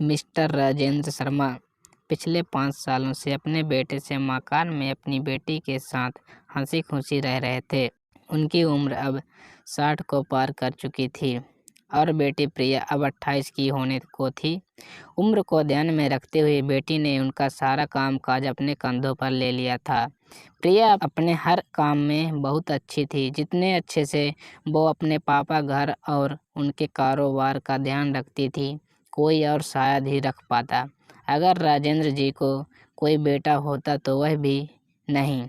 Mister Rajendra Sharma पिछले 5 सालों से अपने बेटे से मकान में अपनी बेटी के साथ हंसी खुशी रह रहे थे। उनकी उम्र अब 60 को पार कर चुकी थी और बेटी प्रिया अब 28 की होने को थी। उम्र को ध्यान में रखते हुए बेटी ने उनका सारा काम काज अपने कंधों पर ले लिया था। प्रिया अपने हर काम में बहुत अच्छी थी, जितने अच्छे से वो अपने पापा, घर और उनके कारोबार का ध्यान रखती थी, कोई और शायद ही रख पाता। अगर राजेंद्र जी को कोई बेटा होता तो वह भी नहीं।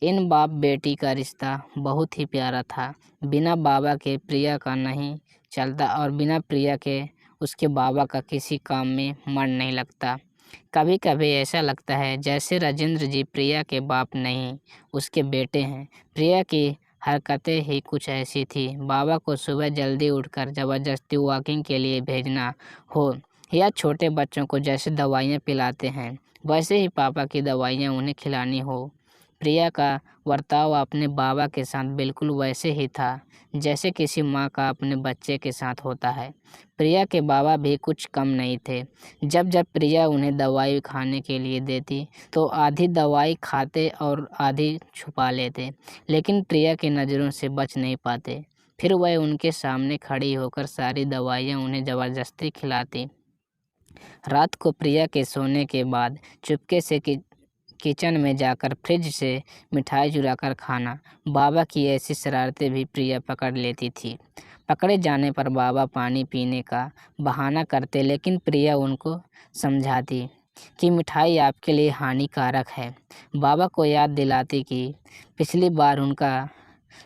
इन बाप बेटी का रिश्ता बहुत ही प्यारा था। बिना बाबा के प्रिया का नहीं चलता और बिना प्रिया के उसके बाबा का किसी काम में मन नहीं लगता। कभी कभी ऐसा लगता है जैसे राजेंद्र जी प्रिया के बाप नहीं, उसके बेटे हैं। प्रिया की हरकतें ही कुछ ऐसी थी। बाबा को सुबह जल्दी उठकर ज़बरदस्ती वॉकिंग के लिए भेजना हो या छोटे बच्चों को जैसे दवाइयाँ पिलाते हैं वैसे ही पापा की दवाइयाँ उन्हें खिलानी हो, प्रिया का बर्ताव अपने बाबा के साथ बिल्कुल वैसे ही था जैसे किसी माँ का अपने बच्चे के साथ होता है। प्रिया के बाबा भी कुछ कम नहीं थे। जब जब प्रिया उन्हें दवाई खाने के लिए देती तो आधी दवाई खाते और आधी छुपा लेते, लेकिन प्रिया की नज़रों से बच नहीं पाते। फिर वह उनके सामने खड़ी होकर सारी दवाइयाँ उन्हें ज़बरदस्ती खिलाती। रात को प्रिया के सोने के बाद चुपके से किचन में जाकर फ्रिज से मिठाई चुराकर खाना। बाबा की ऐसी शरारतें भी प्रिया पकड़ लेती थी। पकड़े जाने पर बाबा पानी पीने का बहाना करते, लेकिन प्रिया उनको समझाती कि मिठाई आपके लिए हानिकारक है। बाबा को याद दिलाती कि पिछली बार उनका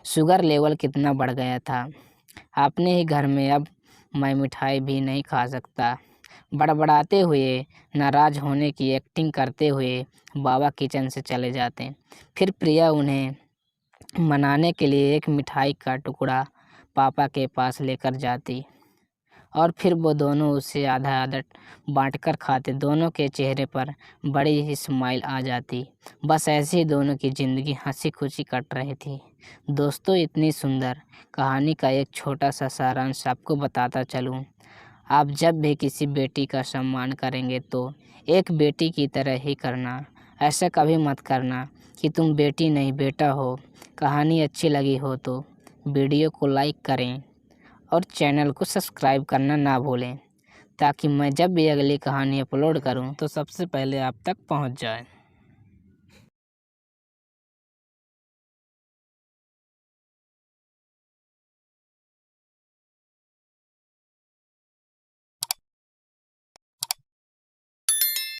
शुगर लेवल कितना बढ़ गया था। अपने ही घर में अब मैं मिठाई भी नहीं खा सकता। बड़बड़ाते हुए, नाराज़ होने की एक्टिंग करते हुए बाबा किचन से चले जाते। फिर प्रिया उन्हें मनाने के लिए एक मिठाई का टुकड़ा पापा के पास लेकर जाती और फिर वो दोनों उससे आधा आधा बांटकर खाते। दोनों के चेहरे पर बड़ी ही स्माइल आ जाती। बस ऐसे ही दोनों की ज़िंदगी हंसी खुशी कट रही थी। दोस्तों, इतनी सुंदर कहानी का एक छोटा सा सारांश आपको बताता चलूँ। आप जब भी किसी बेटी का सम्मान करेंगे तो एक बेटी की तरह ही करना। ऐसा कभी मत करना कि तुम बेटी नहीं बेटा हो। कहानी अच्छी लगी हो तो वीडियो को लाइक करें और चैनल को सब्सक्राइब करना ना भूलें, ताकि मैं जब भी अगली कहानी अपलोड करूं तो सबसे पहले आप तक पहुंच जाए।